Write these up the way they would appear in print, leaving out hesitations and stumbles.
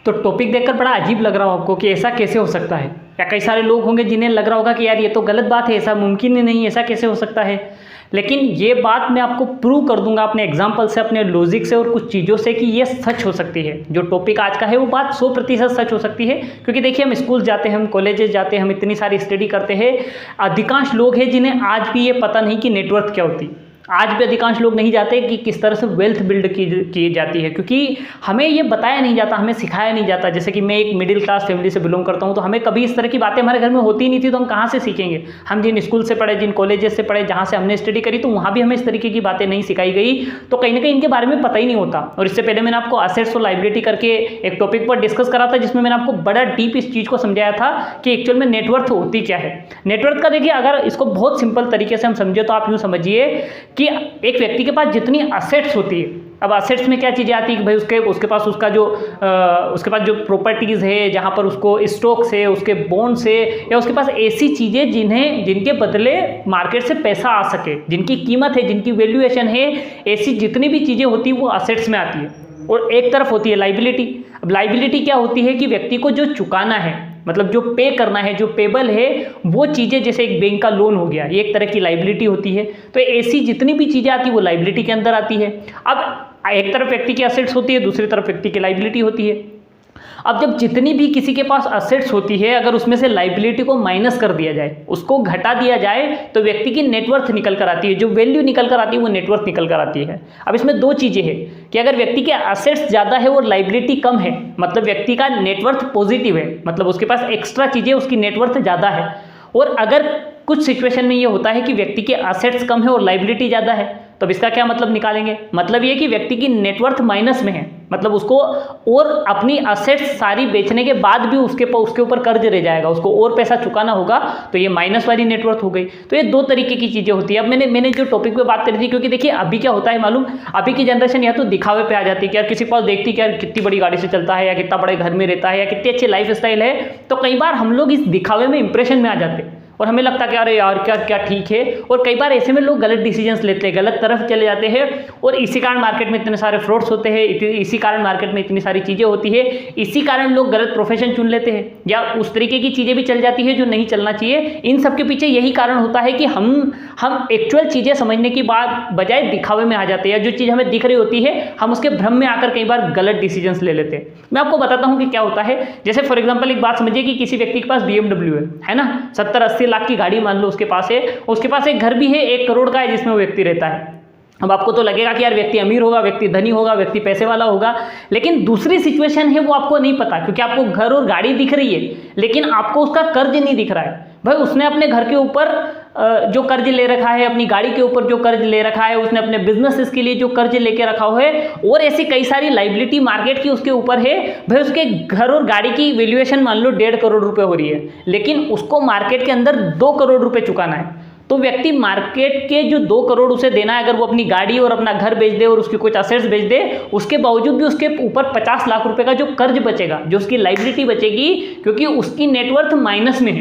तो टॉपिक देखकर बड़ा अजीब लग रहा हो आपको कि ऐसा कैसे हो सकता है, या कई सारे लोग होंगे जिन्हें लग रहा होगा कि यार ये तो गलत बात है, ऐसा मुमकिन ही नहीं, ऐसा कैसे हो सकता है। लेकिन ये बात मैं आपको प्रूव कर दूंगा अपने एग्जाम्पल से, अपने लॉजिक से और कुछ चीज़ों से कि ये सच हो सकती है। जो टॉपिक आज का है वो बात 100% सच हो सकती है। क्योंकि देखिए, हम स्कूल जाते हैं, हम कॉलेजेस जाते हैं, हम इतनी सारी स्टडी करते हैं, अधिकांश लोग हैं जिन्हें आज भी ये पता नहीं कि नेटवर्थ क्या होती। आज भी अधिकांश लोग नहीं जाते कि किस तरह से वेल्थ बिल्ड की जाती है, क्योंकि हमें ये बताया नहीं जाता, हमें सिखाया नहीं जाता। जैसे कि मैं एक मिडिल क्लास फैमिली से बिलोंग करता हूँ, तो हमें कभी इस तरह की बातें हमारे घर में होती नहीं थी, तो हम कहाँ से सीखेंगे। हम जिन स्कूल से पढ़े, जिन कॉलेजेस से पढ़े, जहाँ से हमने स्टडी करी, तो वहाँ भी हमें इस तरीके की बातें नहीं सिखाई गई, तो कहीं ना कहीं इनके बारे में पता ही नहीं होता। और इससे पहले मैंने आपको असेट्स और लायबिलिटी करके एक टॉपिक पर डिस्कस करा था, जिसमें मैंने आपको बड़ा डीप इस चीज़ को समझाया था कि एक्चुअल में नेटवर्थ होती क्या है। नेटवर्थ का देखिए, अगर इसको बहुत सिंपल तरीके से हम समझे तो आप यूँ समझिए कि एक व्यक्ति के पास जितनी असेट्स होती है, अब असेट्स में क्या चीज़ें आती है कि भाई उसके पास उसके पास जो प्रॉपर्टीज़ है, जहाँ पर उसको स्टॉक्स है, उसके बॉन्ड्स है, या उसके पास ऐसी चीज़ें जिनके बदले मार्केट से पैसा आ सके, जिनकी कीमत है, जिनकी वैल्यूएशन है, ऐसी जितनी भी चीज़ें होती है वो असेट्स में आती है। और एक तरफ होती है लायबिलिटी। अब लायबिलिटी क्या होती है कि व्यक्ति को जो चुकाना है, मतलब जो पे करना है, जो पेबल है, वो चीज़ें, जैसे एक बैंक का लोन हो गया, ये एक तरह की लायबिलिटी होती है। तो ऐसी जितनी भी चीज़ें आती है वो लायबिलिटी के अंदर आती है। अब एक तरफ व्यक्ति की असेट्स होती है, दूसरी तरफ व्यक्ति की लायबिलिटी होती है। अब जब जितनी भी किसी के पास असेट्स होती है, अगर उसमें से लायबिलिटी को माइनस कर दिया जाए, उसको घटा दिया जाए, तो व्यक्ति की नेटवर्थ निकल कर आती है। जो वैल्यू निकल कर आती है वो नेटवर्थ निकल कर आती है। अब इसमें दो चीज़ें हैं कि अगर व्यक्ति के असेट्स ज़्यादा है और लायबिलिटी कम है, मतलब व्यक्ति का नेटवर्थ पॉजिटिव है, मतलब उसके पास एक्स्ट्रा चीज़ें, उसकी नेटवर्थ ज़्यादा है। और अगर कुछ सिचुएशन में ये होता है कि व्यक्ति के असेट्स कम है और लायबिलिटी ज़्यादा है, तो इसका क्या मतलब निकालेंगे? मतलब ये कि व्यक्ति की नेटवर्थ माइनस में है, मतलब उसको और अपनी असेट्स सारी बेचने के बाद भी उसके ऊपर कर्ज रह जाएगा, उसको और पैसा चुकाना होगा, तो ये माइनस वाली नेटवर्थ हो गई। तो ये दो तरीके की चीज़ें होती है। अब मैंने जो टॉपिक पे बात करी थी, क्योंकि देखिए अभी क्या होता है मालूम, अभी की जनरेशन या तो दिखावे पे आ जाती है कि यार किसी के पास देखती कि यार कितनी बड़ी गाड़ी से चलता है, या कितना बड़े घर में रहता है, या कितनी अच्छी लाइफ स्टाइल है, तो कई बार हम लोग इस दिखावे में इंप्रेशन में आ जाते हैं और हमें लगता है कि अरे यार क्या क्या ठीक है। और कई बार ऐसे में लोग गलत डिसीजंस लेते हैं, गलत तरफ चले जाते हैं, और इसी कारण मार्केट में इतने सारे फ्रॉड्स होते हैं, इसी कारण मार्केट में इतनी सारी चीज़ें होती है, इसी कारण लोग गलत प्रोफेशन चुन लेते हैं, या उस तरीके की चीज़ें भी चल जाती है जो नहीं चलना चाहिए। इन सब के पीछे यही कारण होता है कि हम एक्चुअल चीज़ें समझने की बजाय दिखावे में आ जाते हैं, या जो चीज़ हमें दिख रही होती है हम उसके भ्रम में आकर कई बार गलत डिसीजंस ले लेते हैं। मैं आपको बताता हूँ कि क्या होता है। जैसे फॉर एग्जाम्पल एक बात समझिए कि किसी व्यक्ति के पास BMW है ना, 70-80 लाख की गाड़ी मान लो उसके पास है, उसके पास एक घर भी है 1 करोड़ का है जिसमें वो व्यक्ति रहता है। अब आपको तो लगेगा कि यार व्यक्ति अमीर होगा, व्यक्ति धनी होगा, व्यक्ति पैसे वाला होगा, लेकिन दूसरी सिचुएशन है वो आपको नहीं पता, क्योंकि आपको घर और गाड़ी दिख रही है लेकिन आपको उसका कर्ज नहीं दिख रहा है। भाई उसने अपने घर के ऊपर जो कर्ज ले रखा है, अपनी गाड़ी के ऊपर जो कर्ज ले रखा है, उसने अपने बिजनेस के लिए जो कर्ज लेके रखा हुआ है, और ऐसी कई सारी लायबिलिटी मार्केट की उसके ऊपर है। भाई उसके घर और गाड़ी की वैल्यूएशन मान लो 1.5 करोड़ रुपए हो रही है, लेकिन उसको मार्केट के अंदर 2 करोड़ रुपए चुकाना है। तो व्यक्ति मार्केट के जो 2 करोड़ उसे देना है, अगर वो अपनी गाड़ी और अपना घर बेच दे और उसकी कुछ असेट्स बेच दे, उसके बावजूद भी उसके ऊपर 50 लाख रुपए का जो कर्ज बचेगा, जो उसकी लायबिलिटी बचेगी, क्योंकि उसकी नेटवर्थ माइनस में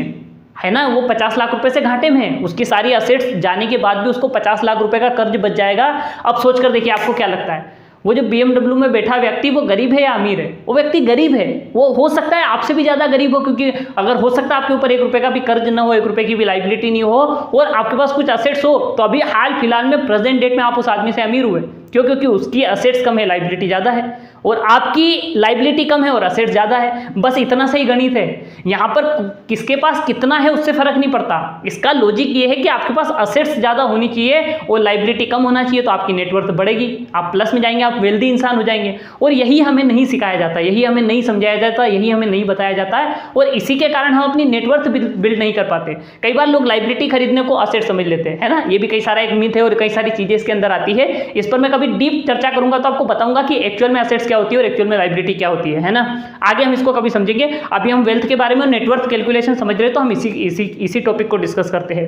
है ना, वो 50 लाख रुपए से घाटे में है। उसकी सारी असेट्स जाने के बाद भी उसको 50 लाख रुपए का कर्ज बच जाएगा। अब सोच कर देखिए आपको क्या लगता है, वो जो BMW में बैठा व्यक्ति वो गरीब है या अमीर है? वो व्यक्ति गरीब है। वो हो सकता है आपसे भी ज़्यादा गरीब हो, क्योंकि अगर हो सकता है आपके ऊपर 1 रुपए का भी कर्ज ना हो, 1 रुपए की भी लायबिलिटी नहीं हो, और आपके पास कुछ असेट्स हो, तो अभी हाल फिलहाल में प्रेजेंट डेट में आप उस आदमी से अमीर हुए। क्यों? क्योंकि उसकी असेट्स कम है, लायबिलिटी ज़्यादा है, और आपकी लायबिलिटी कम है और असेट्स ज़्यादा है। बस इतना सही गणित है। यहाँ पर किसके पास कितना है उससे फर्क नहीं पड़ता। इसका लॉजिक ये है कि आपके पास असेट्स ज़्यादा होनी चाहिए और लायबिलिटी कम होना चाहिए, तो आपकी नेटवर्थ बढ़ेगी, आप प्लस में जाएंगे, आप वेल्दी इंसान हो जाएंगे। और यही हमें नहीं सिखाया जाता, यही हमें नहीं समझाया जाता, यही हमें नहीं बताया जाता है, और इसी के कारण हम अपनी नेटवर्थ बिल्ड नहीं कर पाते। कई बार लोग लायबिलिटी खरीदने को असेट समझ लेते हैं, है ना। ये भी कई सारा एक मिथ है और कई सारी चीज़ें इसके अंदर आती है। इस पर मैं कभी डीप चर्चा करूंगा तो आपको बताऊंगा कि एक्चुअल में असेट्स क्या होती है और एक्चुअल में लायबिलिटी क्या होती है ना। आगे हम इसको कभी समझेंगे। अभी हम वेल्थ के बारे में, नेटवर्थ कैलकुलेशन समझ रहे हैं, तो हम इसी टॉपिक को डिस्कस करते हैं।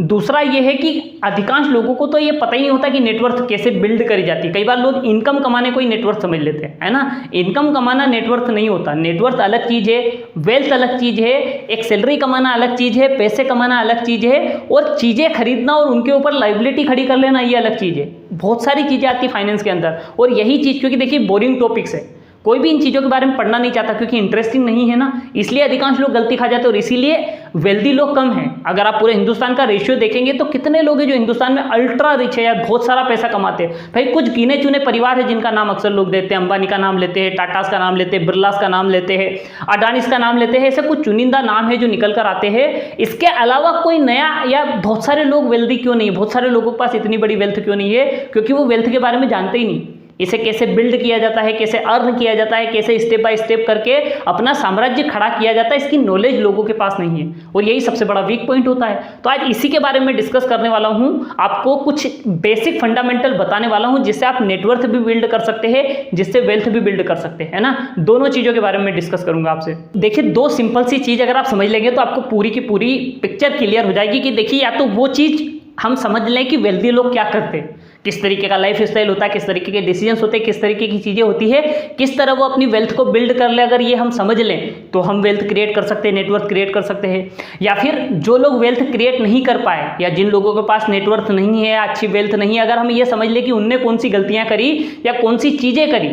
दूसरा ये है कि अधिकांश लोगों को तो ये पता ही नहीं होता कि नेटवर्थ कैसे बिल्ड करी जाती है। कई बार लोग इनकम कमाने को ही नेटवर्थ समझ लेते हैं, है ना। इनकम कमाना नेटवर्थ नहीं होता। नेटवर्थ अलग चीज़ है, वेल्थ अलग चीज़ है, एक सैलरी कमाना अलग चीज़ है, पैसे कमाना अलग चीज़ है, और चीज़ें खरीदना और उनके ऊपर लायबिलिटी खड़ी कर लेना ये अलग चीज़ है। बहुत सारी चीज़ें आती है फाइनेंस के अंदर, और यही चीज़, क्योंकि देखिए बोरिंग टॉपिक्स है, कोई भी इन चीज़ों के बारे में पढ़ना नहीं चाहता क्योंकि इंटरेस्टिंग नहीं है ना, इसलिए अधिकांश लोग गलती खा जाते हैं और इसीलिए वेल्दी लोग कम हैं। अगर आप पूरे हिंदुस्तान का रेशियो देखेंगे तो कितने लोग हैं जो हिंदुस्तान में अल्ट्रा रिच है या बहुत सारा पैसा कमाते हैं। भाई कुछ गिने चुने परिवार है जिनका नाम अक्सर लोग देते हैं, अंबानी का नाम लेते हैं, टाटास का नाम लेते हैं, बिरलास का नाम लेते हैं, अडानीस का नाम लेते हैं, ऐसे कुछ चुनिंदा नाम है जो निकल कर आते हैं। इसके अलावा कोई नया या बहुत सारे लोग वेल्दी क्यों नहीं है, बहुत सारे लोगों के पास इतनी बड़ी वेल्थ क्यों नहीं है, क्योंकि वो वेल्थ के बारे में जानते ही नहीं। इसे कैसे बिल्ड किया जाता है, कैसे अर्न किया जाता है, कैसे स्टेप बाय स्टेप करके अपना साम्राज्य खड़ा किया जाता है, इसकी नॉलेज लोगों के पास नहीं है और यही सबसे बड़ा वीक पॉइंट होता है। तो आज इसी के बारे में डिस्कस करने वाला हूं, आपको कुछ बेसिक फंडामेंटल बताने वाला हूं जिससे आप नेटवर्थ भी बिल्ड कर सकते हैं, जिससे वेल्थ भी बिल्ड कर सकते हैं, है ना। दोनों चीज़ों के बारे में डिस्कस करूंगा आपसे। देखिए, दो सिंपल सी चीज़ अगर आप समझ लेंगे तो आपको पूरी की पूरी पिक्चर क्लियर हो जाएगी कि देखिए, या तो वो चीज़ हम समझ लें कि वेल्दी लोग क्या करते हैं, किस तरीके का लाइफ स्टाइल होता है, किस तरीके के डिसीजंस होते हैं, किस तरीके की चीज़ें होती है, किस तरह वो अपनी वेल्थ को बिल्ड कर ले। अगर ये हम समझ लें तो हम वेल्थ क्रिएट कर सकते हैं, नेटवर्थ क्रिएट कर सकते हैं। या फिर जो लोग वेल्थ क्रिएट नहीं कर पाए या जिन लोगों के पास नेटवर्थ नहीं है, अच्छी वेल्थ नहीं है, अगर हम ये समझ लें कि उनने कौन सी गलतियाँ करी या कौन सी चीज़ें करी,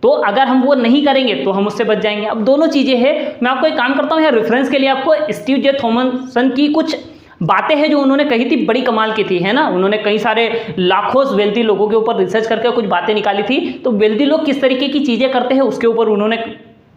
तो अगर हम वो नहीं करेंगे तो हम उससे बच जाएंगे। अब दोनों चीज़ें हैं। मैं आपको एक काम करता हूँ, यहाँ रेफरेंस के लिए आपको स्टीव जे थॉमसन की कुछ बातें हैं जो उन्होंने कही थी, बड़ी कमाल की थी, है ना। उन्होंने कई सारे लाखों वेल्दी लोगों के ऊपर रिसर्च करके कुछ बातें निकाली थी। तो वेल्दी लोग किस तरीके की चीज़ें करते हैं उसके ऊपर उन्होंने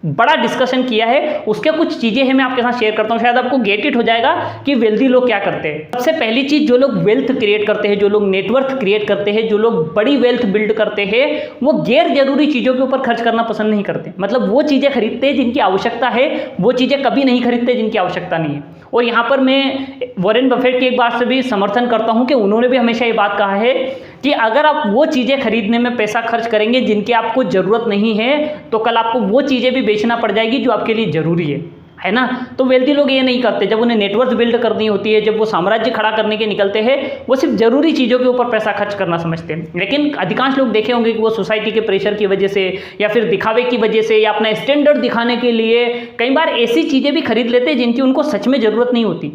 बड़ा डिस्कशन किया है। उसके कुछ चीज़ें हैं मैं आपके साथ शेयर करता हूँ, शायद आपको गेट इट हो जाएगा कि वेल्दी लोग क्या करते हैं। सबसे पहली चीज़, जो लोग वेल्थ क्रिएट करते हैं, जो लोग नेटवर्थ क्रिएट करते हैं, जो लोग बड़ी वेल्थ बिल्ड करते हैं, वो गैर जरूरी चीज़ों के ऊपर खर्च करना पसंद नहीं करते। मतलब वो चीज़ें खरीदते हैं जिनकी आवश्यकता है, वो चीज़ें कभी नहीं खरीदते जिनकी आवश्यकता नहीं है। और यहाँ पर मैं वॉरेन बफेट की एक बात से भी समर्थन करता हूँ कि उन्होंने भी हमेशा ये बात कहा है कि अगर आप वो चीज़ें खरीदने में पैसा खर्च करेंगे जिनकी आपको ज़रूरत नहीं है, तो कल आपको वो चीज़ें भी बेचना पड़ जाएगी जो आपके लिए ज़रूरी है ना। तो वेल्दी लोग ये नहीं करते। जब उन्हें नेटवर्थ बिल्ड करनी होती है, जब वो साम्राज्य खड़ा करने के निकलते हैं, वो सिर्फ ज़रूरी चीज़ों के ऊपर पैसा खर्च करना समझते हैं। लेकिन अधिकांश लोग देखे होंगे कि वो सोसाइटी के प्रेशर की वजह से या फिर दिखावे की वजह से या अपना स्टैंडर्ड दिखाने के लिए कई बार ऐसी चीज़ें भी खरीद लेते हैं जिनकी उनको सच में ज़रूरत नहीं होती।